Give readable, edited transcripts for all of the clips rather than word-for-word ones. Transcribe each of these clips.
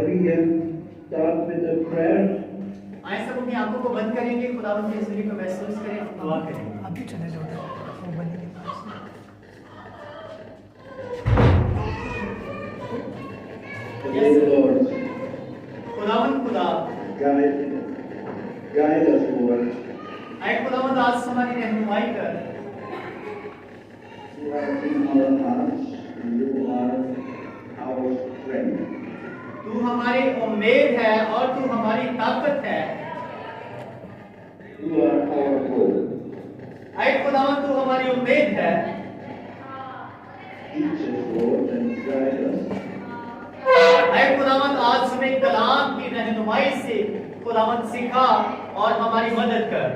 we can start with a prayer. आइए सब अपनी आंखों को बंद करेंगे, खुदावंद की हज़ूरी को महसूस करें, दुआ करें। अभी चले जाओ वो बनेंगे। Today, Lord, खुदावंद खुदा guide us, Lord. आए खुदावंद आज हमारी रहनुमाई कर। You have been our hearts, and you are our strength. तू हमारी उम्मीद है और तू हमारी ताकत है। You are our hope. आए खुदावंद तू हमारी उम्मीद है। Teach us, Lord, and guide us. आए खुदावंद आज हमें कलाम की रहनुमाई से खुदावंद सिखा और हमारी मदद कर।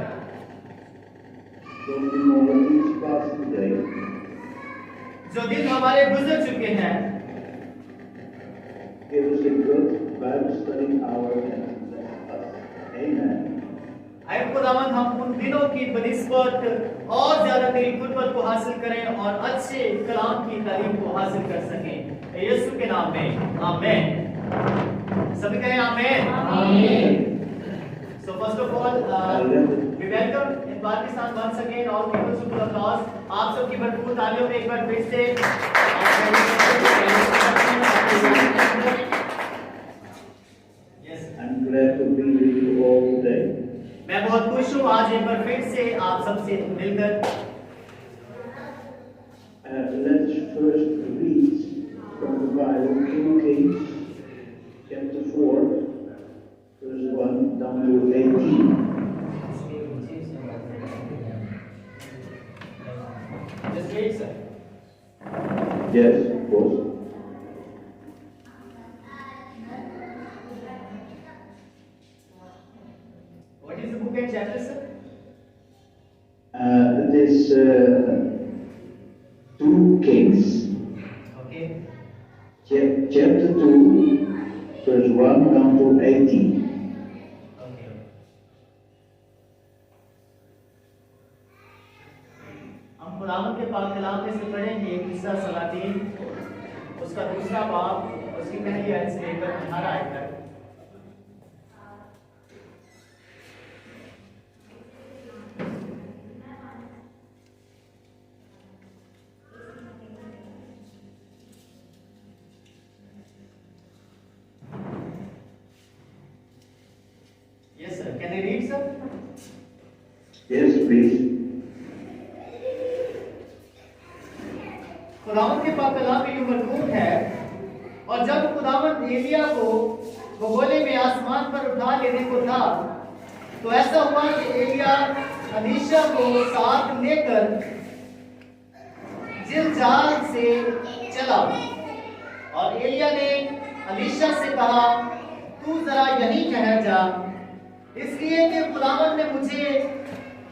Don't we know what is past today? जो दिन हमारे गुजर चुके हैं, Give us a good Bible study hour and bless us. Amen. आए खुदावंद हम उन दिनों की बनिस्बत और ज्यादा तेरी कुर्बत को हासिल करें और अच्छे कलाम की तालीम को हासिल कर सकें, यीशु के नाम में आमीन। सभी कहें आमीन। आमीन। So first of all, we welcome in Pakistan once again all people to the applause. आप सबकी भरपूर तालियों में एक बार फिर से I'm glad to be with you all today. मैं बहुत खुश हूँ आज एक बार फिर से आप सबसे मिलकर। Let's first read from the Bible, King Kings, chapter 4, verse 1 down to 18. Just read, sir. Yes, of course. What is the book and chapter, sir? It is 2 Kings, Okay. chapter 2, verse 1 down to 18. Okay. हम खुदावंद के पाक कलाम में से पढ़ेंगे किस्सा सलातीन, उसका दूसरा बाब, उसकी पहली आयत से लेकर 18 आयत तक। Yes, sir. Can I read, sir? Yes, please. खुदावंद के पाक कलाम में यूं मरकूब है, और जब खुदावंद एलिया को बगोले में आसमान पर उठा लेने को था, तो ऐसा हुआ कि एलिया अलीशा को साथ लेकर जिलजाल से चला, और एलिया ने अलीशा से कहा, तू जरा यहीं ठहर जा, इसलिए कि खुदावंद ने मुझे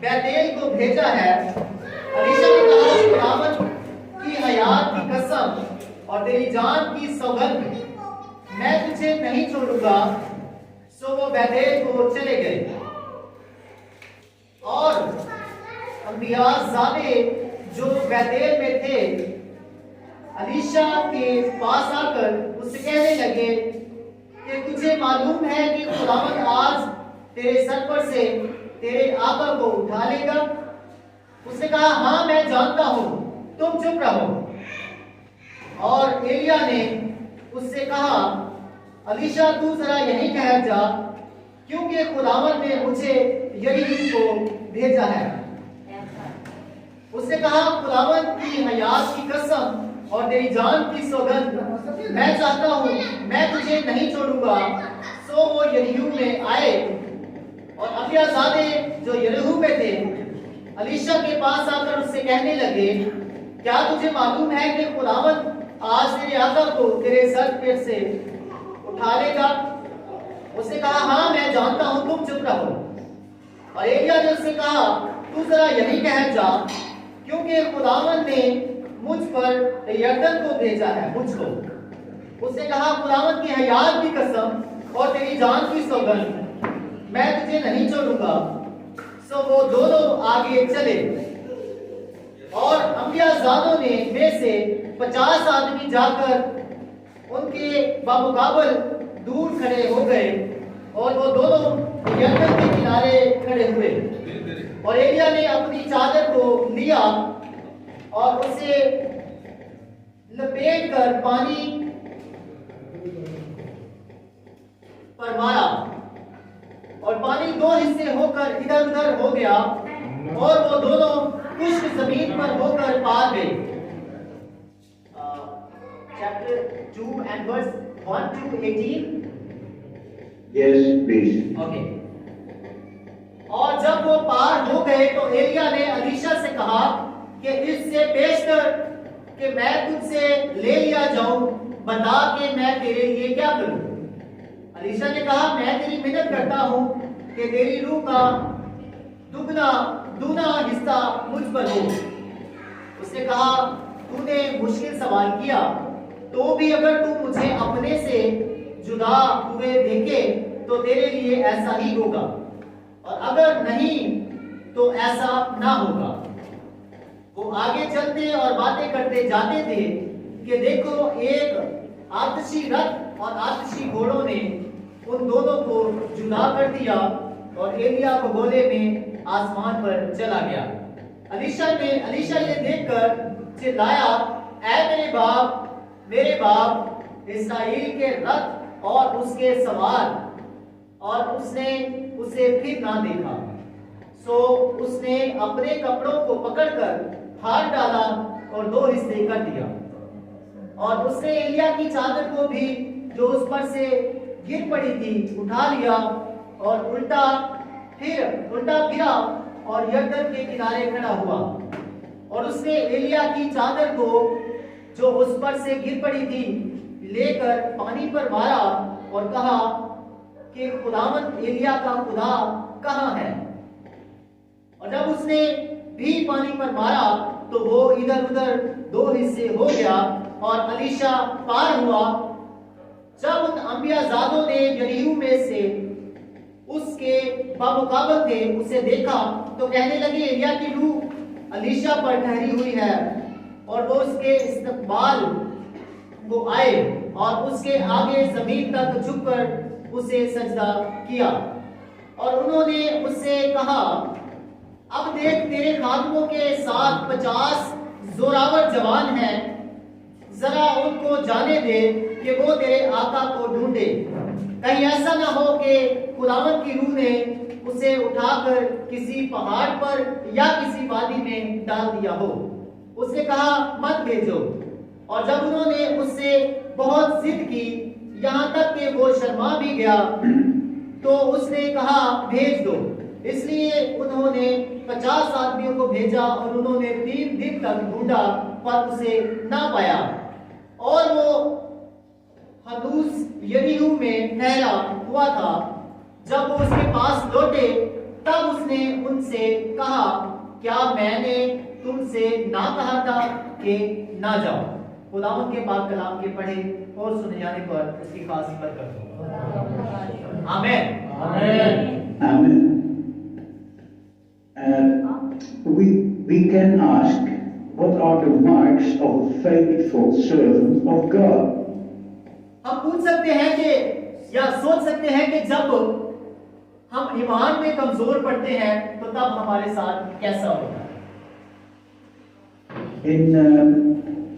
बैतेल को भेजा है। अलीशा ने कहा, खुदावंद की हयात की कसम और तेरी जान की सौगंध, मैं तुझे नहीं छोड़ूंगा। सो वो बैतेल को चले गए, और अंबियाज़ादे जो बैतेल में थे अलीशा के पास आकर उससे कहने लगे कि तुझे मालूम है कि खुदावंद आज तेरे सर पर से तेरे आका को उठा लेगा। उसने कहा, हाँ मैं जानता हूं, तुम चुप रहो। और एलिया ने उससे कहा, अलीशा तू जरा यहीं ठहर जा, क्योंकि खुदावंद ने मुझे यरीहो को भेजा है। उसने कहा, खुदावंद की हयात की कसम और तेरी जान की सौगंध, मैं चाहता हूं, मैं तुझे नहीं छोड़ूंगा। सो वो यरीहो में आए, और अबियाज़ादे जो यरीहो में थे अलीशा के पास आकर उससे कहने लगे, क्या तुझे मालूम है कि खुदावंद आज तेरे आका को तेरे सर पर से उठा लेगा? उसने कहा, हाँ मैं जानता हूं, तुम चुप रहो। और एलिया ने उससे कहा, तू जरा यहीं ठहर जा, क्योंकि खुदावंद ने मुझ पर यरदन को भेजा है, मुझको। उसने कहा, खुदावंद की हयात की कसम और तेरी जान की सौगंध, मैं तुझे नहीं छोड़ूंगा। सो वो दोनों आगे चले, और अंबियाज़ादों ने में से 50 आदमी जाकर उनके बामुकाबल दूर चादर को लिया और उसे लपेट कर पानी पर मारा और पानी दो हिस्से होकर इधर उधर हो गया और वो दोनों खुश्क जमीन पर होकर पार गए। Chapter 2 and verse 1 to 18। Yes, please. Okay. और जब वो पार हो गए तो एलिया ने अलीशा से कहा कि इससे पेश कर कि मैं तुझसे ले लिया जाऊं, बता कि मैं तेरे लिए क्या करूं। अलीशा ने कहा मैं तेरी मिन्नत करता हूं कि तेरी रूह का दूना हिस्सा मुझ पर हो। उसने कहा तूने मुश्किल सवाल किया, तो भी अगर तू मुझे अपने से जुदा हुए देखे तो तेरे लिए ऐसा ही होगा, और अगर नहीं तो ऐसा ना होगा। वो आगे चलते और बातें करते जाते थे कि देखो एक आतिशी रथ और आतिशी घोड़ों ने उन दोनों को जुदा कर दिया और एलिया भगोले में आसमान पर चला गया। अलीशा ये देखकर चिल्लाया, ऐ मेरे बाप इस्राएल के रथ और उसके सवार, और उसने उसे फिर ना देखा। सो उसने अपने कपड़ों को पकड़कर फाड़ डाला और दो हिस्से कर दिया, और उसने एलिया की चादर को भी जो उस पर से गिर पड़ी थी उठा लिया और उल्टा फिरा और यरदन के किनारे खड़ा हुआ। और उसने एलिया की चादर को जो उस पर से गिर पड़ी थी लेकर पानी पर मारा और कहा कि खुदावंद एलिया का खुदा कहाँ है। और जब उसने भी पानी पर मारा तो वो इधर उधर दो हिस्से हो गया और अलीशा पार हुआ। जब उन अंबियाजादों ने यरीहो में से उसके बामुकाबल थे उसे देखा तो कहने लगे एलिया की रूह अलीशा पर ठहरी हुई है, और वो उसके इस्तकबाल को आए और उसके आगे जमीन तक झुककर उसे सजदा किया। और उन्होंने उससे कहा, अब देख तेरे खादमों के साथ 50 जोरावर जवान हैं, जरा उनको जाने दे कि वो तेरे आका को ढूंढे। कहीं ऐसा ना हो कि खुदावंद की रूह ने उसे उठाकर किसी पहाड़ पर या किसी वादी में डाल दिया हो। उसने कहा मत भेजो। और जब उन्होंने उससे बहुत जिद की, यहाँ तक कि वो शर्मा भी गया, तो उसने कहा भेज दो। इसलिए उन्होंने 50 आदमियों को भेजा और उन्होंने 3 दिन तक ढूंढा पर उसे ना पाया। और वो हदूस यरीहो में ठहरा हुआ था। जब वो उसके पास लौटे तब उसने उनसे कहा, क्या मैंने तुमसे ना कहा था कि ना जाओ। खुदावंद के पाक कलाम के पढ़े और सुने जाने पर उसकी खास बरकत हो। आमीन। Amen. We can ask, what are the marks of a faithful servant of God? हम पूछ सकते हैं कि या सोच सकते हैं कि जब हम ईमान में कमजोर पड़ते हैं तो तब हमारे साथ कैसा होता है। In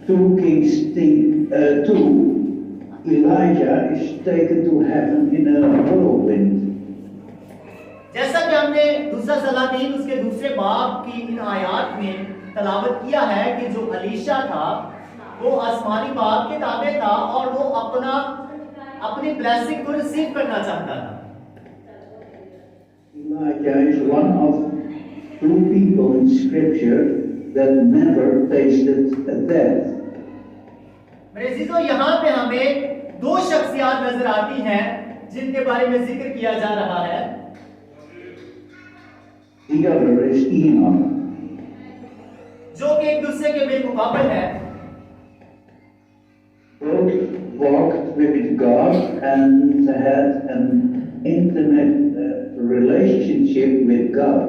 2 Kings 2, Elijah is taken to heaven in a whirlwind. जैसा कि हमने दूसरा सलातीन उसके दूसरे बाब की इन आयात में तलावत किया है कि जो अलीशा था वो आसमानी बाग के ताबे था और वो अपनी ब्लेसिंग को रिसीव करना चाहता था। Elijah is one of 2 people in scripture that never tasted a death. मेरे अजीजों, यहाँ पे हमें 2 शख्सियात नजर आती हैं जिनके बारे में जिक्र किया जा रहा है। The other is Enoch. जो कि एक दूसरे के बेमुकाबल है। Both walked with God and had an intimate relationship with God.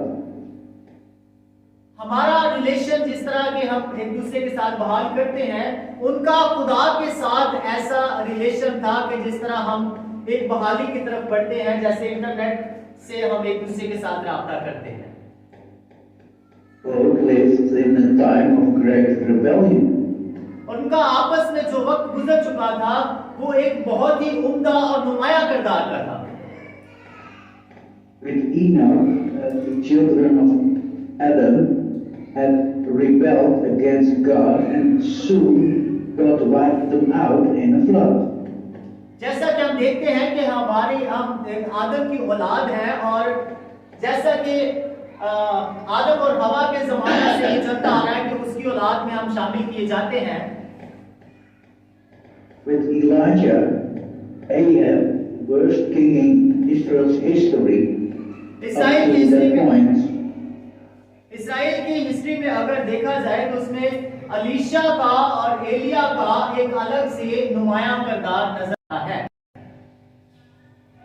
हमारा रिलेशन जिस तरह के हम एक दूसरे के साथ बहाल करते हैं, उनका खुदा के साथ ऐसा रिलेशन था कि जिस तरह हम एक बहाली की तरफ बढ़ते हैं, जैसे इंटरनेट से हम एक दूसरे के साथ राब्ता करते हैं। both lived in a time of great rebellion. और उनका आपस में जो वक्त गुजर चुका था वो एक बहुत ही उम्दा और नुमाया किरदार का था। With Enoch, the children of Adam had rebelled against God and soon God wiped them out in a flood. जैसा कि हम देखते हैं कि हम आदम की औलाद हैं और जैसा कि आदम और हवा के जमाने से ये चलता आ रहा है कि उसकी औलाद में हम शामिल किए जाते हैं। With Elijah, Ahab, worst king in Israel's history, Israel up की to that point, इस्राएल की हिस्ट्री में अगर देखा जाए तो उसमें अलीशा का और एलिया का एक अलग से नुमाया किरदार नजर आता है।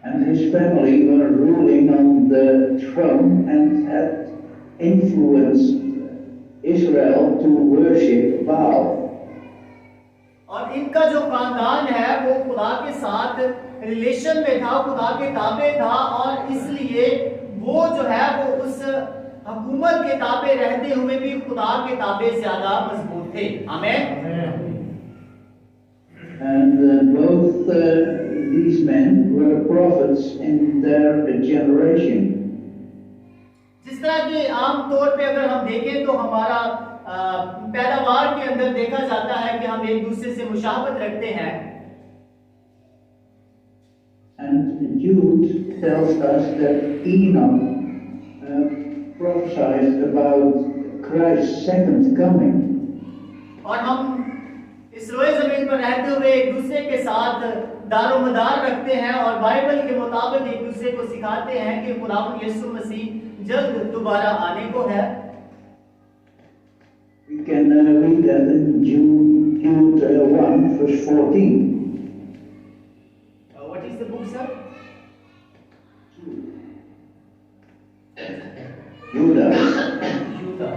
and his family were ruling on the throne and had influenced Israel to worship Baal. और इनका जो खानदान है वो खुदा के साथ रिलेशन में था, खुदा के ताबे था और इसलिए वो जो है वो उस हुकूमत के ताबे रहते हुए भी खुदा के ताबे ज्यादा मजबूत थे। आमीन। And both these men were prophets in their generation. जिस तरह की आम तौर पे अगर हम देखें तो हमारा पैदावार के अंदर देखा जाता है कि हम एक दूसरे से मुशाबहत रखते हैं। And Jude tells us that Enoch prophesied about Christ's second coming. और हम इस रोए जमीन पर रहते हुए एक दूसरे के साथ दारोमदार रखते हैं और बाइबल के मुताबिक एक दूसरे को सिखाते हैं कि खुदावंद यीशु मसीह जल्द दोबारा आने को है। We can read that in Jude 1 verse 14. What is the book, sir? Judah. Judah.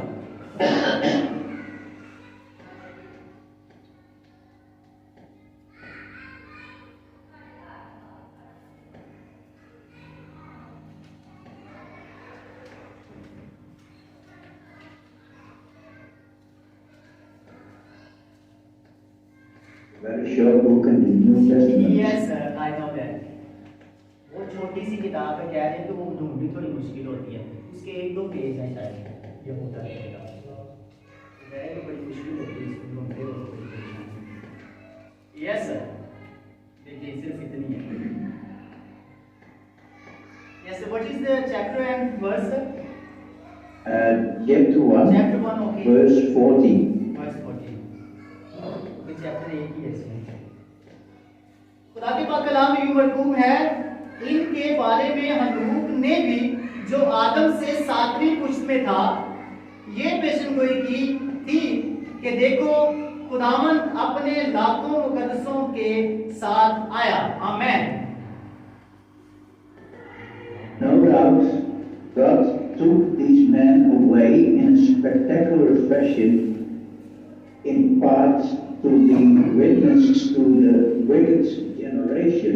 Very short book in the New Testament. Yes, sir, I know that. वो छोटी सी किताब है, कह रहे हैं तो वो ढूंढनी थोड़ी मुश्किल होती है। उसके एक दो पेज हैं शायद, ये होता रहेगा। तो बड़ी मुश्किल होती है इसको ढूंढते हो बड़ी परेशानी। Yes, sir. देखिए सिर्फ इतनी है। Yes, sir. What is the chapter and verse, sir? Chapter 1, Chapter 1, okay. verse 40. Verse 40. Chapter एक ही है इसमें। खुदा के पाक कलाम में यूं मरकूम है, इनके बारे में हनूक ने भी जो आदम से 7वीं पुश्त में था ये पेशनगोई की थी कि देखो खुदावंद अपने लाखों मुकद्दसों के साथ आया। आमीन। No doubt, God took these men away in a spectacular fashion, in part to be witness to the wicked generation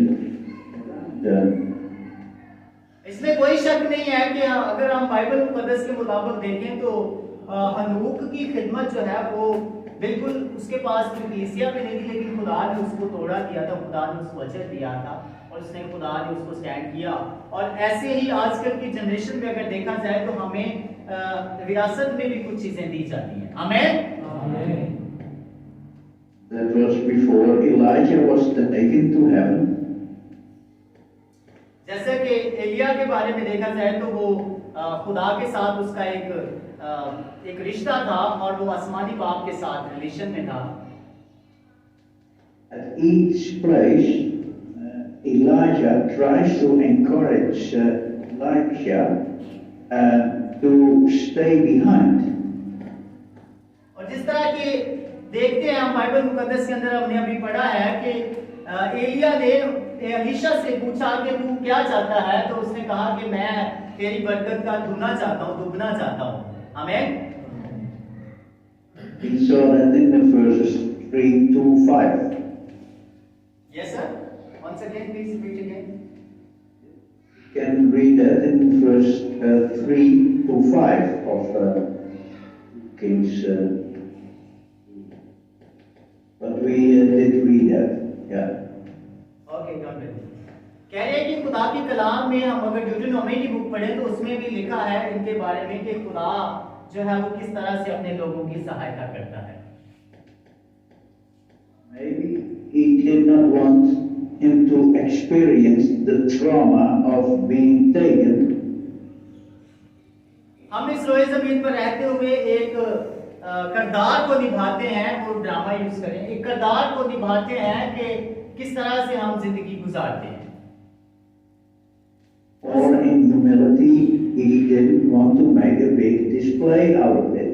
around them. इसमें कोई शक नहीं है कि अगर हम बाइबल मुकद्दस के मुताबिक देखें तो हनूक की खिदमत जो है वो बिल्कुल उसके पास कोई कलीसिया भी नहीं थी, लेकिन खुदा ने उसको तोड़ा दिया था, खुदा ने उसको अजर दिया था और उसने खुदा ने उसको स्टैंड किया। और ऐसे ही आजकल की जनरेशन में अगर देखा जाए तो हमें विरासत में भी कुछ चीजें दी जाती हैं। आमीन। That was before Elijah was taken to heaven. जैसे कि एलिया के बारे में देखा जाए तो वो खुदा के साथ उसका एक रिश्ता था और वो आसमानी बाप के साथ रिलेशन में था। At each place, Elijah tries to encourage Elisha to stay behind. और जिस तरह की देखते हैं हम बाइबल मुकद्दस के अंदर, हमने अभी पढ़ा है कि एलिया ने एलीशा से पूछा कि तू क्या चाहता है, तो उसने कहा कि मैं तेरी बरकत का दुगना चाहता हूँ, दुगना चाहता हूँ। आमीन। We saw that in the verses 3 to 5. Yes, sir. Once again, please repeat again. You can read that in verse 3 to 5 of Kings. But we did read that. Yeah. Okay God bless. कह रहे हैं कि खुदा के कलाम में हम अगर ड्यूटेरोनॉमी की बुक पढ़ें तो उसमें भी लिखा है इनके बारे में कि खुदा जो है वो किस तरह से अपने लोगों की सहायता करता है। Maybe he did not want him to experience the trauma of being taken. हम इस रोए जमीन पर रहते हुए एक किरदार को निभाते हैं, वो ड्रामा यूज करें, एक किरदार को निभाते हैं कि किस तरह से हम जिंदगी गुजारते हैं। Or in humility, he didn't want to make a big display out of it.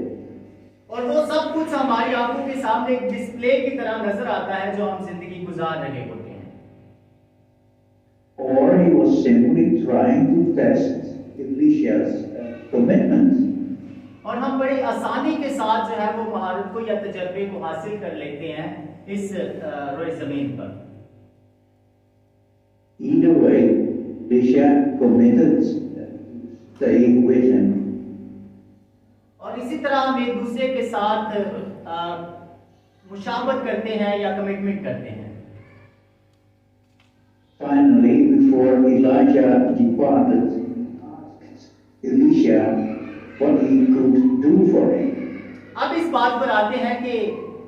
और वो सब कुछ हमारी आंखों के सामने एक डिस्प्ले की तरह नजर आता है जो हम जिंदगी गुजार रहे होते हैं। Or he was simply trying to test Elisha's commitment. और हम बड़ी आसानी के साथ जो है वो महारत को या तजर्बे को हासिल कर लेते हैं इस रोए जमीन पर। Either way, Elisha committed staying with him. और इसी तरह हम एक दूसरे के साथ मुशावरत करते हैं या कमिटमेंट करते हैं। Finally, before Elijah departed, Elisha what he could do for him. अब इस बात पर आते हैं कि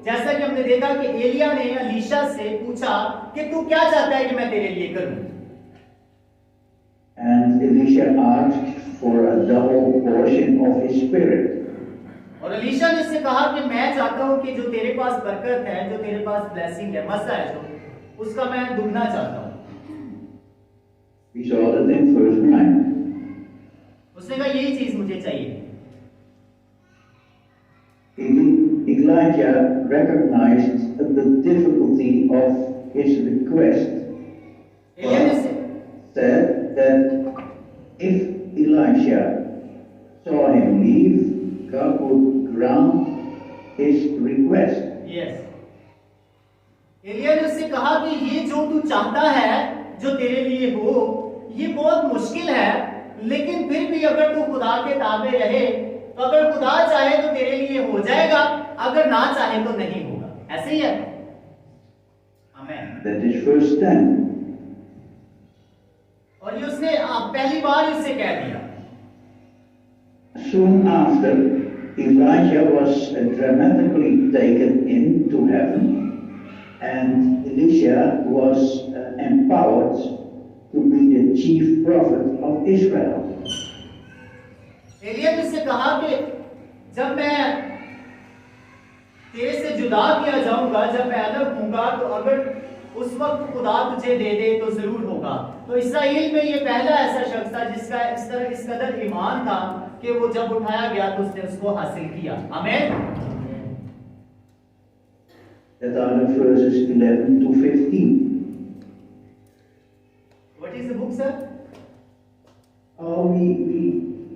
जैसा कि हमने देखा कि एलिया ने अलीशा से पूछा कि तू क्या चाहता है कि मैं तेरे लिए करूं। And Elisha asked for a double portion of his spirit. और अलीशा ने उससे कहा कि मैं चाहता हूं कि जो तेरे पास बरकत है, जो तेरे पास ब्लेसिंग है, मसा है जो, उसका मैं दुगना चाहता हूं। We saw that in verse 9. उसने कहा यही चीज मुझे चाहिए। Elijah recognized the difficulty of his request. Elia ने Said that if Elisha saw him leave, God would grant his request. Yes, एलिया ने उससे कहा कि ये जो तू चाहता है, जो तेरे लिए हो, ये बहुत मुश्किल है, लेकिन फिर भी अगर तू खुदा के ताबे रहे तो अगर खुदा चाहे तो तेरे लिए हो जाएगा, अगर ना चाहे तो नहीं होगा। ऐसे ही है। आमीन। That is verse 10. और ये उसने पहली बार इससे कह दिया। Soon after, Elijah was dramatically taken into heaven, and Elisha was empowered to be the chief prophet of Israel. Elia ने उससे कहा कि जब मैं तेरे से जुदा किया जाऊंगा, जब मैं अलग होऊंगा, तो अगर उस वक्त खुदा तुझे दे दे तो जरूर होगा। तो इस्राएल में ये पहला ऐसा शख्स था जिसका इस कदर ईमान था कि वो जब उठाया गया तो उसने उसको हासिल किया। आमीन। That are the verses 11 to 15. What is the book, sir? We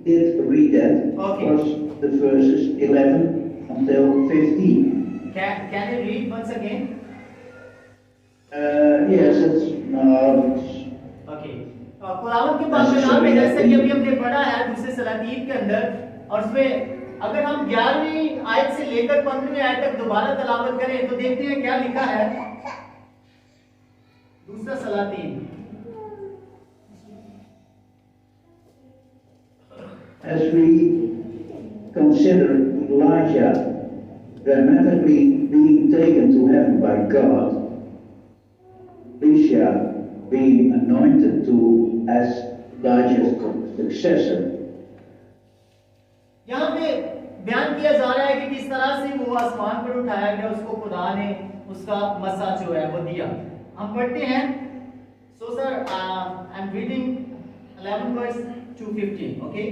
did read that. Okay. Was the verses 11 until 15. Can you read once again? Yes, it's Okay. खुदावंद के पास कलाम में जैसे कि अभी हमने पढ़ा है दूसरे सलातीन के अंदर, और उसमें अगर हम 11वीं आयत से लेकर 15वीं आयत तक दोबारा तलावत करें तो देखते हैं क्या लिखा है। दूसरा सलातीन। As we consider Elijah dramatically being taken to heaven by God, Elisha being anointed to as Elijah's successor. यहाँ पे बयान किया जा रहा है कि किस तरह से वो आसमान पर उठाया गया, उसको खुदा ने उसका मसा जो है वो दिया। हम पढ़ते हैं। So sir, I'm reading 11 verse 215. Okay?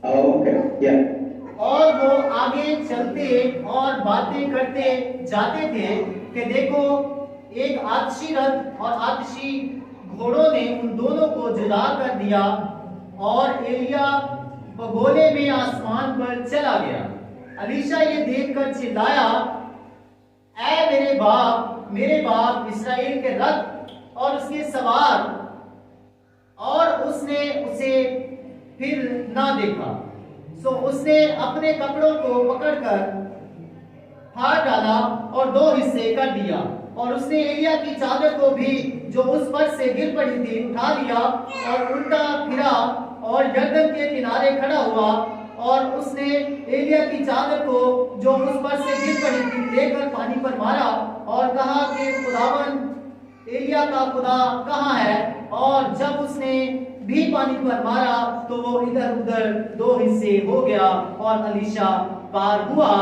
Oh, okay, yeah. और वो आगे चलते और बातें करते जाते थे कि देखो एक आतिशी रथ और आतिशी घोड़ों ने उन दोनों को जुदा कर दिया, और एलिया बगोले में आसमान पर चला गया। अलीशा ये देखकर चिल्लाया, ऐ मेरे बाप इस्राएल के रथ और उसके सवार, और उसने उसे फिर ना देखा। सो उसने अपने कपड़ों को पकड़कर फाड़ डाला और दो हिस्से कर दिया, और उसने एलिया की चादर को भी जो उस पर से गिर पड़ी थी उठा लिया और उल्टा फिरा और यरदन के किनारे खड़ा हुआ, और उसने एलिया की चादर को जो उस पर से गिर पड़ी थी लेकर पानी पर मारा और कहा कि खुदावन एलिया का खुदा कहाँ है। और जब उसने भी पानी पर मारा तो वो इधर उधर दो हिस्से हो गया और एलीशा पार हुआ।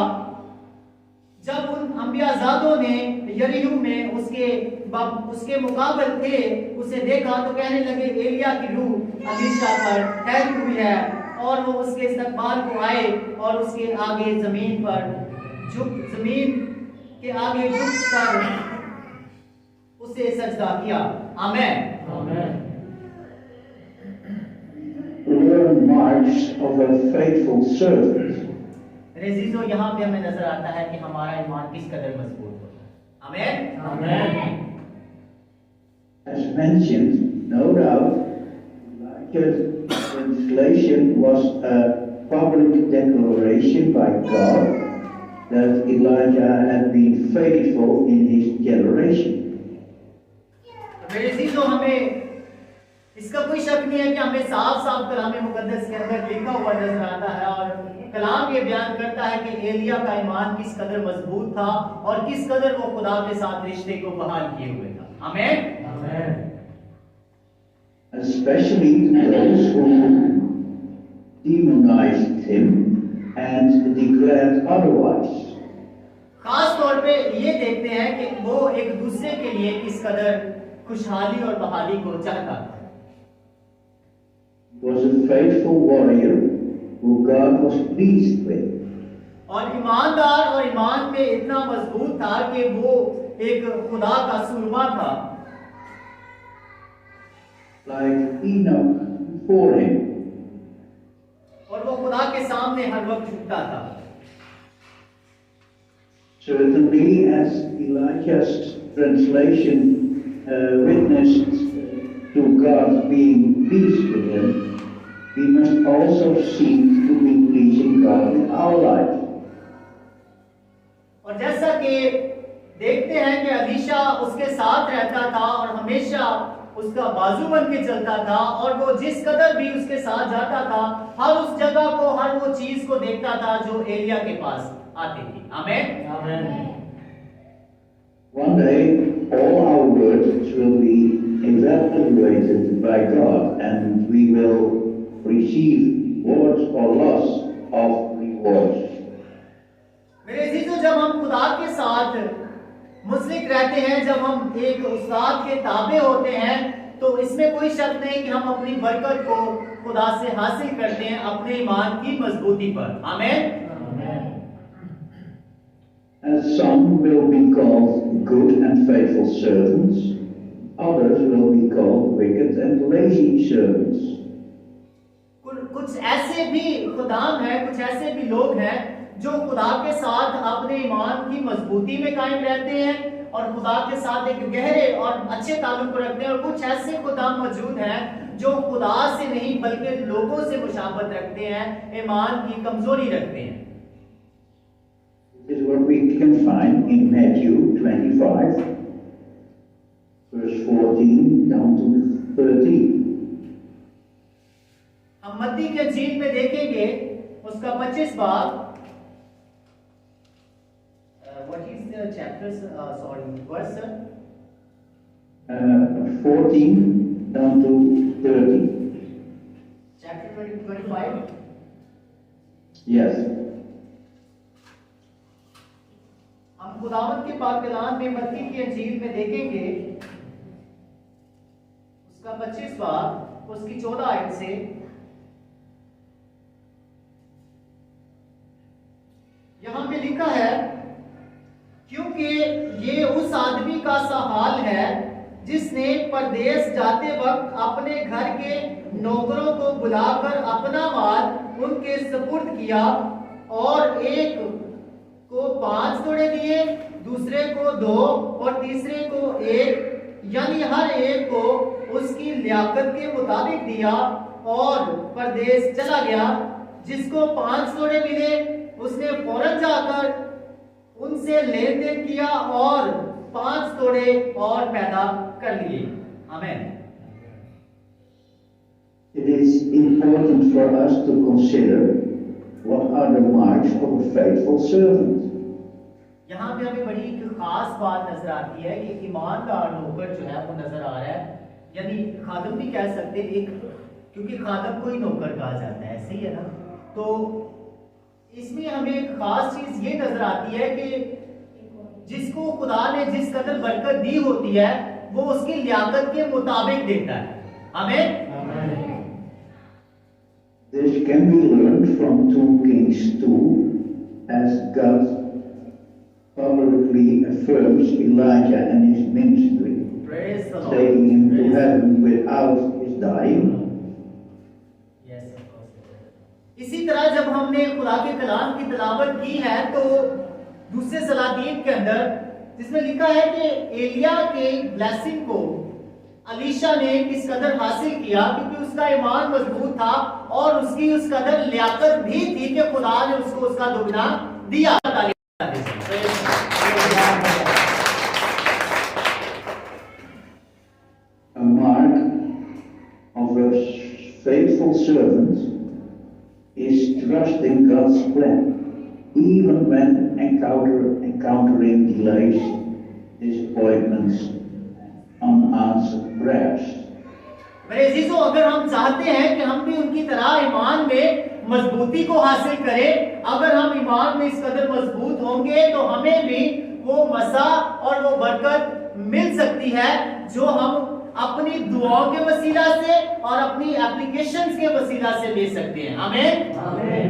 जब उन अंबियाजादों ने यरीहो में उसके मुकाबले थे उसे देखा तो कहने लगे एलिया की रूह एलीशा पर ठहरी हुई है, और वो उसके इस्तकबाल को आए और उसके आगे जमीन के आगे झुक कर उसे सजदा किया। आमीन। Learn marks of a faithful servant. रेज़ीज़ो यहाँ पे हमें नजर आता है कि हमारा ईमान किस कदर मजबूत होता है। आमीन। As mentioned, no doubt, Elijah's translation was a public declaration by God that Elijah had been faithful in his generation. रेज़ीज़ो हमें इसका कोई शक नहीं है कि हमें साफ साफ कलाम मुकद्दस के अंदर लिखा हुआ नजर आता है, और कलाम ये बयान करता है कि एलिया का ईमान किस कदर मजबूत था और किस कदर वो खुदा के साथ रिश्ते को बहाल किए हुए था। आमीन। Especially those who demonized him and declared otherwise. खास तौर पे ये देखते हैं कि वो एक दूसरे के लिए किस कदर खुशहाली और बहाली को चाहता था। He was a faithful warrior who God was pleased with. और ईमानदार और ईमान में इतना मजबूत था कि वो एक खुदा का सुरमा था। Like Enoch before him. और वो खुदा के सामने हर वक्त झुकता था। Certainly, as Elijah's translation witnessed to God being pleased with him, we must also seek to be pleasing God in our life. और जैसा कि देखते हैं कि एलीशा उसके साथ रहता था और हमेशा उसका बाजू बन के चलता था, और वो जिस कदर भी उसके साथ जाता था हर उस जगह को हर वो चीज को देखता था जो एलिया के पास आती थी। आमीन। One day, all our words will be evaluated by God, and we will receive words or loss of rewards. मेरे अजीजों, जब हम खुदा के साथ मुस्लिक रहते हैं, जब हम एक उस्ताद के ताबे होते हैं, तो इसमें कोई शक नहीं कि हम अपनी बरकत को खुदा से हासिल करते हैं अपने ईमान की मजबूती पर। आमीन। And some will be called good and faithful servants, others will be called wicked and lazy servants. कुछ ऐसे भी खुदाम हैं, कुछ ऐसे भी लोग हैं जो खुदा के साथ अपने ईमान की मजबूती में कायम रहते हैं और खुदा के साथ एक गहरे और अच्छे ताल्लुक रखते हैं, और कुछ ऐसे खुदाम मौजूद हैं जो खुदा से नहीं बल्कि लोगों से मुशाबत रखते हैं, ईमान की कमजोरी रखते हैं। This is what we can find in Matthew 25, verse 14 down to 13. हम मत्ती के इंजील में देखेंगे उसका 25 बाब, what is the chapters, verse, sir? 14 down to 30. Chapter 25. Yes. हम खुदावंद के पाक कलाम में मत्ती की इंजील में देखेंगे उसका 25 बाब उसकी 14 आयत से। यहां पे लिखा है, क्योंकि ये उस आदमी का सा हाल है जिसने परदेश जाते वक्त अपने घर के नौकरों को बुलाकर अपना माल उनके सुपुर्द किया, और एक को 5 तोड़े दिए, दूसरे को 2 और तीसरे को 1, यानी हर एक को उसकी लियाकत के मुताबिक दिया, और परदेश चला गया। जिसको 5 तोड़े मिले उसने फौरन जाकर उनसे लेन देन किया और 5 तोड़े और पैदा कर लिए। आमीन। It is important for us to consider what are the marks of a faithful servant. यहाँ पे हमें बड़ी एक खास बात नजर आती है कि ईमानदार नौकर जो है वो नजर आ रहा है, यानी खादम भी कह सकते एक, क्योंकि खादम को ही नौकर कहा जाता है, सही है ना। तो इसमें हमें एक खास चीज ये नजर आती है कि जिसको खुदा ने जिस कदर बरकत दी होती है वो उसकी लियाकत के मुताबिक देता है। आमीन। This can be learned from 2 Kings 2, as God publicly affirms Elijah and his ministry, Praise the Lord. taking him to Praise heaven without his dying. Yes, of course. इसी तरह जब हमने खुदा के कलाम की तिलावत की है तो दूसरे सलातीन के अंदर जिसमें लिखा है कि एलिया के ब्लेसिंग को अलीशा ने किस कदर हासिल किया, क्योंकि उसका ईमान मजबूत था और उसकी उस कदर लियाकत भी थी कि खुदा ने उसको उसका दुगना दिया। A mark of a faithful servant is trusting God's plan, even when encountering delays, disappointments, unanswered prayers. मेरे अजीजों, अगर हम चाहते हैं कि हम भी उनकी तरह ईमान में मजबूती को हासिल करें, अगर हम ईमान में इस कदर मजबूत होंगे तो हमें भी वो मसा और वो बरकत मिल सकती है जो हम अपनी दुआओं के वसीला से और अपनी एप्लीकेशंस के वसीला से ले सकते हैं। आमीन। आमीन।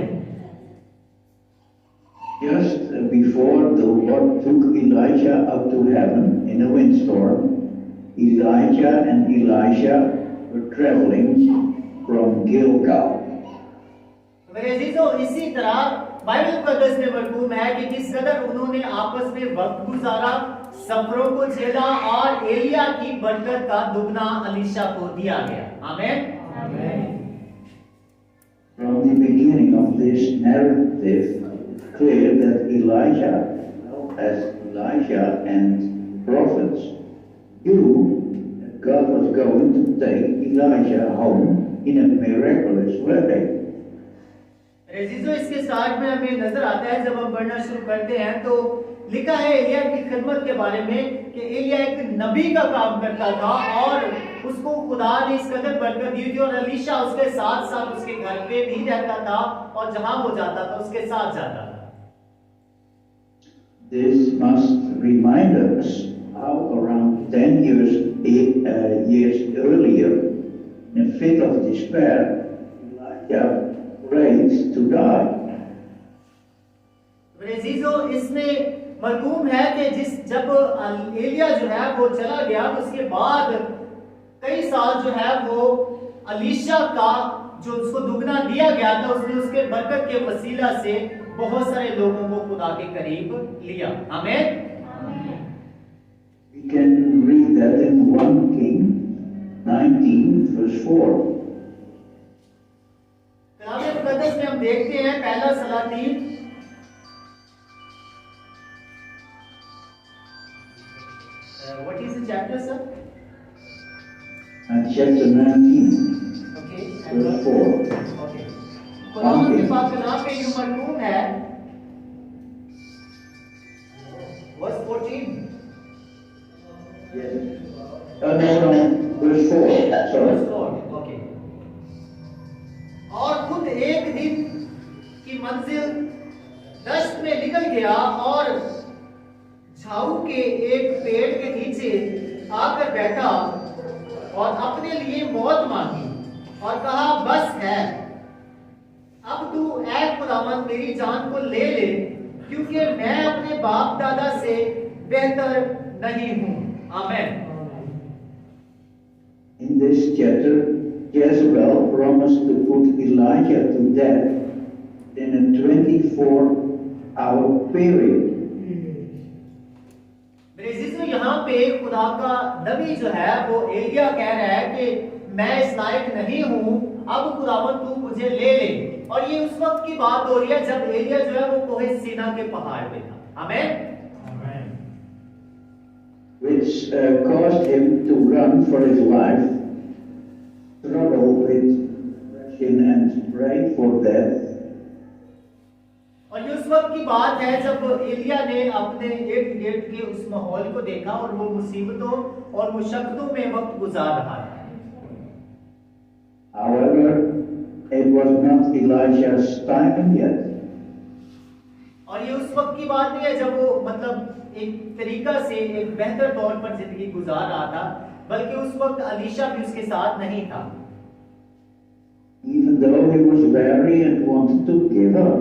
Just before the Lord took Elijah up to heaven in a windstorm, Elijah and Elisha were traveling from Gilgal. मेरे अजीजों, इसी तरह बाइबल मुकद्दस में मरकूम है कि किस कदर उन्होंने आपस में वक्त गुजारा, सफरों को झेला और एलिया की बरकत का दुगना अलीशा को दिया गया। आमीन। आमीन। From the beginning of this narrative, it's clear that Elijah, as Elijah and prophets, knew that God was going to take Elijah home in a miraculous way. अजीजों, इसके स्टार्ट में हमें नजर आता है, जब हम पढ़ना शुरू करते हैं तो लिखा है एलिया की खिदमत के बारे में कि एलिया एक नबी का काम करता था और उसको खुदा ने इस कदर बरकत दी थी और अलीशा उसके साथ साथ उसके घर पे भी रहता था और जहां वो जाता था उसके साथ जाता था। This must remind us how around 10 years earlier, in a fit of despair, Elijah prayed to die. मेरे अजीजों, इसमें मरकूम है कि जब एलिया जो है वो चला गया तो उसके बाद कई साल जो है वो अलीशा का जो उसको दुगना दिया गया था, उसने उसके बरकत के वसीला से बहुत सारे लोगों को खुदा के करीब लिया। आमीन। We can read that in 1 King 19 verse 4. कलाम मुकद्दस में हम देखते हैं पहला सलातीन what is the chapter, sir? Chapter 19 Okay, verse 4. okay. खुदावंद के पाक कलाम में यूं मरकूम है verse 14. Yes. No, verse 4. Sorry. Verse 4. Okay. और खुद एक दिन की मंजिल दश्त में निकल गया और झाऊ के एक पेड़ के नीचे आकर बैठा और अपने लिए मौत मांगी और कहा, बस है, अब तू ऐ खुदावंद मेरी जान को ले ले, क्योंकि मैं अपने बाप दादा से बेहतर नहीं हूं। आमीन। In this chapter, Jezebel promised to put Elijah to death in a 24-hour period. यहाँ पे खुदा का नबी जो है वो एलिया कह रहा है कि मैं इस लायक नहीं हूं, अब खुदावन तू मुझे ले ले। और ये उस वक्त की बात हो रही है जब एलिया जो है वो कोहे सीना के पहाड़ पे था। आमेन। Which caused him to run for his life, struggle with depression and pray for death. और ये उस वक्त की बात है जब एलिया ने अपने इर्द गिर्द के उस माहौल को देखा और वो मुसीबतों और मुशक्कतों में वक्त गुजार रहा था। However, it was not Elijah's time yet. और ये उस वक्त की बात नहीं है जब वो मतलब एक तरीका से एक बेहतर तौर पर जिंदगी गुजार रहा था, बल्कि उस वक्त अलीशा भी उसके साथ नहीं था। Even though he was weary and wanted to give up.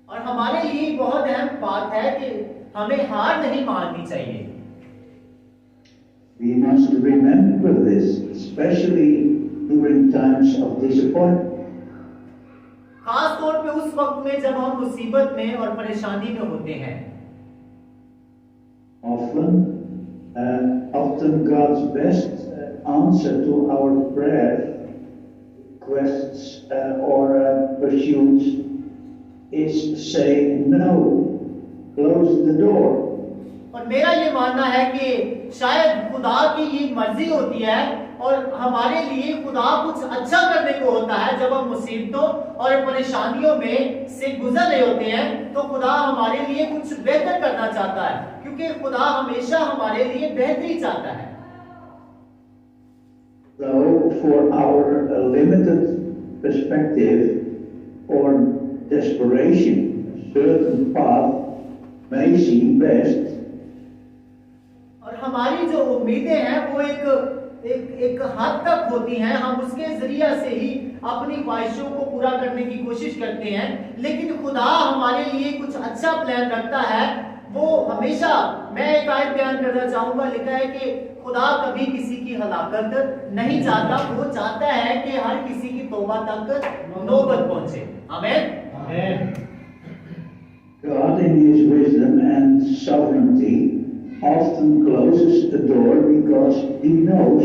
और हमारे लिए बहुत अहम बात है कि हमें हार नहीं माननी चाहिए। We must remember this, especially during times of disappointment. खास तौर पे उस वक्त में जब हम मुसीबत में और परेशानी में होते हैं। Often God's best answer to our prayer, requests or pursuits is saying no, close the door. और मेरा ये मानना है कि शायद खुदा की ये मर्जी होती है और हमारे लिए खुदा कुछ अच्छा करने को होता है। जब हम मुसीबतों और परेशानियों में से गुजर रहे होते हैं तो खुदा हमारे लिए कुछ बेहतर करना चाहता है, क्योंकि खुदा हमेशा हमारे लिए बेहतरी चाहता है। So for our limited perspective or desperation, a certain path may seem best. और हमारी जो उम्मीदें हैं वो एक हद तक होती हैं, हम उसके जरिए से ही अपनी ख्वाहिशों को पूरा करने की कोशिश करते हैं, लेकिन खुदा हमारे लिए कुछ अच्छा प्लान रखता है। वो हमेशा, मैं एक आयत बयान करना चाहूंगा, लिखा है कि खुदा कभी किसी की हलाकत नहीं चाहता, वो चाहता है कि हर किसी की तौबा तक नौबत पहुंचे। आमीन। God in his wisdom and sovereignty often closes the door because he knows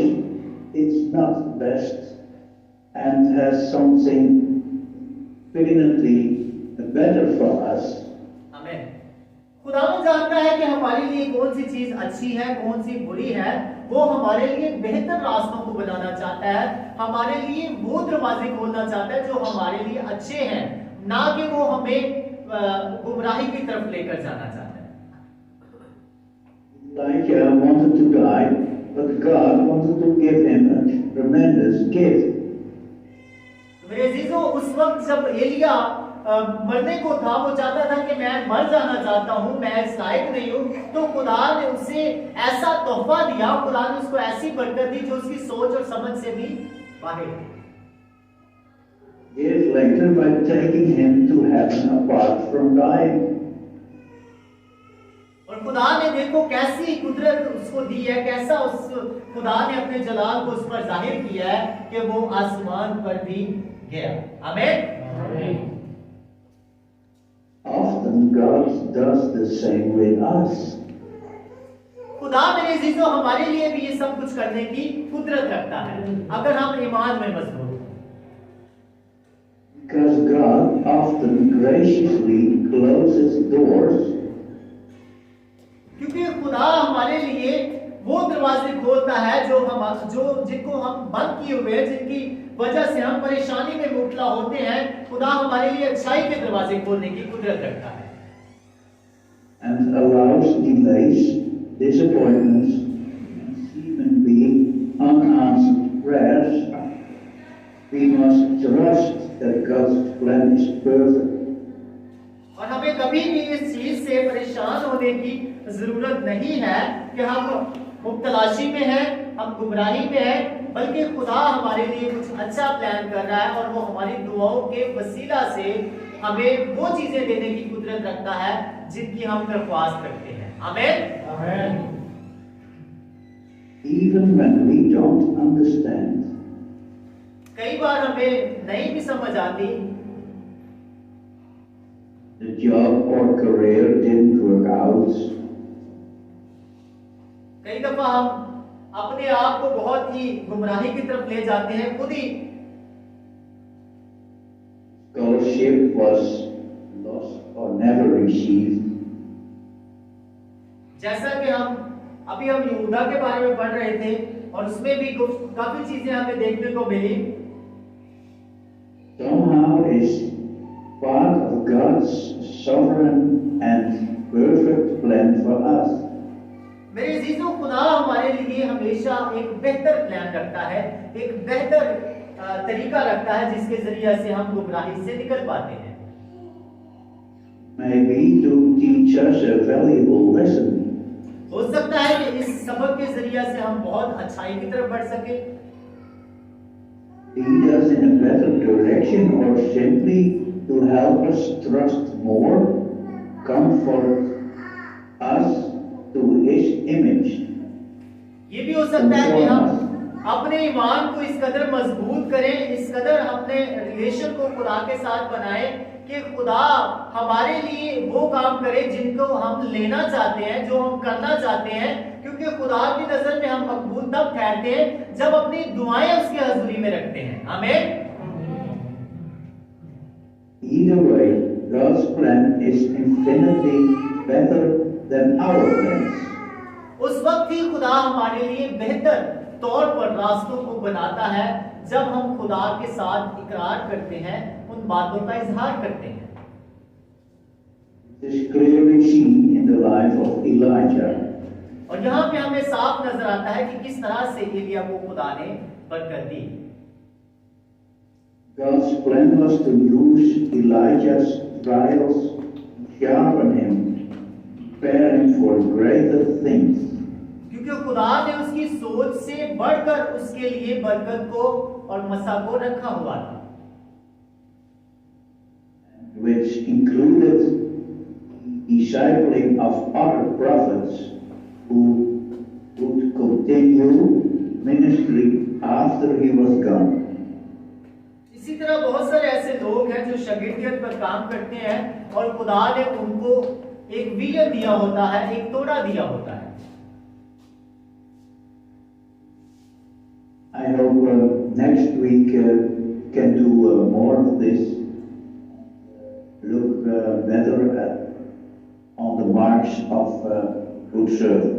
it's not best and has something infinitely better for us. आमीन। खुदावंद जानता है कि हमारे लिए कौन सी चीज अच्छी है, कौन सी बुरी है। वो हमारे लिए बेहतर रास्तों को बनाना चाहता है, हमारे लिए वो दरवाजे खोलना चाहता है जो हमारे लिए अच्छे हैं, ना कि वो हमें गुमराही की तरफ लेकर जाना चाहता है। Elijah wanted to die, but God wanted to give him a tremendous gift. मेरे अजीजों, उस वक्त जब एलिया मरने को था, वो चाहता था कि मैं मर जाना चाहता हूं, मैं इस लायक नहीं हूं, तो खुदा ने उसे ऐसा तोहफा दिया, खुदा ने उसको ऐसी बरकत दी जो उसकी सोच और समझ से भी बाहर थी। Years later, by taking him to heaven apart from dying. और खुदा ने देखो कैसी कुदरत उसको दी है, कैसा उस खुदा ने अपने जलाल को उस पर जाहिर किया है कि वो आसमान पर भी गया। आमीन। Often God does the same with us. खुदा मेरे अजीजों हमारे लिए भी ये सब कुछ करने की कुदरत रखता है, अगर हम ईमान में मजबूत। Because God often graciously closes doors. क्योंकि खुदा हमारे लिए वो दरवाजे खोलता है जो जिनको हम बंद किए हुए हैं, जिनकी वजह से हम परेशानी में मुबतला होते हैं। खुदा हमारे लिए अच्छाई के दरवाजे खोलने की कुदरत रखता है। And allows delays, disappointments, and seemingly unanswered prayers. We must trust that God's plan is perfect. और हमें कभी भी इस चीज से परेशान होने की जरूरत नहीं है कि हम मुब्तलाशी में हैं, हम गुमराही में हैं, बल्कि खुदा हमारे लिए कुछ अच्छा प्लान कर रहा है और वो हमारी दुआओं के वसीला से हमें वो चीजें देने की कुदरत रखता है जिनकी हम दरख्वास्त करते हैं। आमीन। Even when we don't understand. कई बार हमें नहीं भी समझ आती, The job or career didn't work out. कई दफा हम अपने आप को बहुत ही गुमराही की तरफ ले जाते हैं खुद ही। Scholarship was lost or never received. जैसा कि हम यहूदा के बारे में पढ़ रहे थे और उसमें भी काफी चीजें हमें देखने को मिली। Somehow is part of God's sovereign and perfect plan for us. मेरे अजीजों, खुदा हमारे लिए हमेशा एक बेहतर प्लान रखता है, एक बेहतर तरीका रखता है जिसके जरिए से हम गुमराही से निकल पाते हैं। Maybe to teach us a valuable lesson. हो सकता है कि इस सबक के जरिए से हम बहुत अच्छाई की तरफ बढ़ सके, Lead us in a better direction, or simply to help us trust more, comfort us to His image. ये भी हो सकता है कि हम अपने ईमान को इस कदर मजबूत करें, इस कदर अपने रिलेशन को खुदा के साथ बनाएं कि खुदा हमारे लिए वो काम करे जिनको हम लेना चाहते हैं, जो हम करना चाहते हैं, क्योंकि खुदा की नजर में हम मकबूल तब ठहरते हैं जब अपनी दुआएं उसकी हजूरी में रखते हैं। आमीन। Either way, God's plan is infinitely better than our plans. उस वक्त ही खुदा हमारे लिए बेहतर तौर पर रास्तों को बनाता है जब हम खुदा के साथ इकरार करते हैं, उन बातों का इजहार करते हैं। It is clearly seen in the life of Elijah. और यहाँ पे हमें साफ नजर आता है कि किस तरह से एलिया को खुदा ने बरकत दी। God's plan was to use Elijah's trials to sharpen him, prepare him for greater things. क्योंकि खुदा ने उसकी सोच से बढ़कर उसके लिए बरकत को और मसा को रखा हुआ था, which included discipling of other prophets who would continue ministry after he was gone. इसी तरह बहुत सारे ऐसे लोग हैं जो शागिर्दियत पर काम करते हैं और खुदा ने उनको एक विजन दिया होता है, एक तोड़ा दिया होता है। I hope next week can do more of this. Look better on the marks of good servants.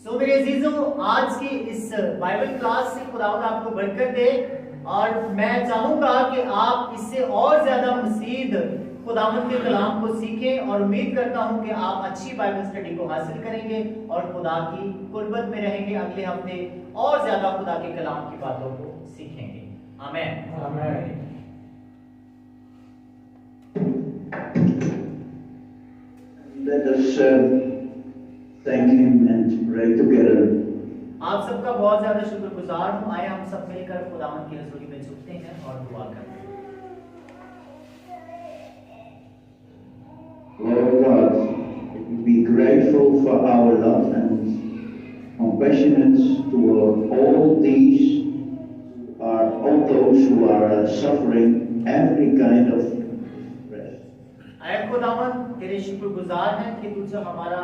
सो मेरे अजीजों, आज की इस बाइबल क्लास से खुदावंद आपको बरकत दे और मैं चाहूंगा कि आप इससे और ज्यादा मजीद खुदावंद के कलाम को सीखें और उम्मीद करता हूं कि आप अच्छी बाइबल स्टडी को हासिल करेंगे और खुदा की कुर्बत में रहेंगे। अगले हफ्ते और ज्यादा खुदा के कलाम की बातों को सीखेंगे। आमीन। आमीन। Let us thank Him and pray together. आप सबका बहुत ज्यादा शुक्रगुजार हूँ। आए हम सब मिलकर खुदावंद की हजूरी में झुकते हैं और दुआ करते हैं। Lord God, we be grateful for our love and compassionate toward all those who are suffering every kind of stress. ऐ खुदावंद तेरे शुक्रगुजार हैं कि तू जो हमारा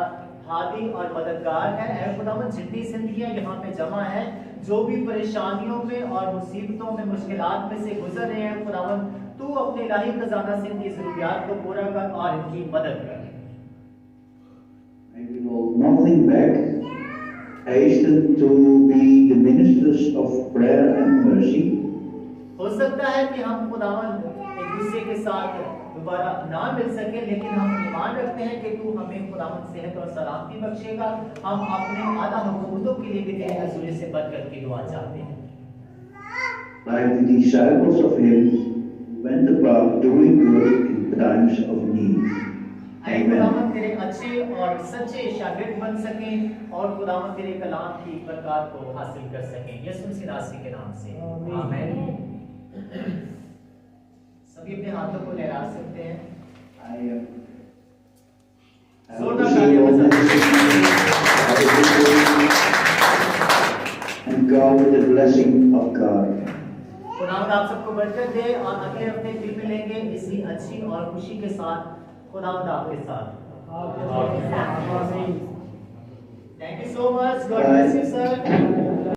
हादी और मददगार है। ऐ खुदावंद जितनी जिंदगियां यहाँ पे जमा है, जो भी परेशानियों में और मुसीबतों में मुश्किलात में से गुजर रहे हैं, खुदावंद तू अपने इलाही खजाना से इनकी जरूरियात को पूरा कर और इनकी मदद कर। May we hold nothing back, hasten to be the ministers of prayer and mercy. हो सकता है कि हम खुदावंद एक दूसरे के साथ दोबारा ना मिल सके, लेकिन हम ईमान रखते हैं कि तू हमें खुदावंद सेहत और सलामती बख्शेगा। हम अपने आला हुकूमतों के लिए भी तेरे हजूर से बरकत की दुआ चाहते हैं। Like the disciples of Him went about doing good in times of need. ऐ खुदावंद तेरे अच्छे और सच्चे शागिर्द बन सकें और खुदावंद तेरे कलाम की बरकत को हासिल कर सकें। यीशु मसीह नासरी के नाम से आमीन। सभी अपने हाथों को लहरा सकते हैं। And go with the blessing of God. खुदावंद आप सबको बरकत दे और अगले हफ्ते फिर मिलेंगे इसी अच्छी और खुशी के साथ। खुदावंद आपके साथ। Thank you so much. God Bye. bless you, sir.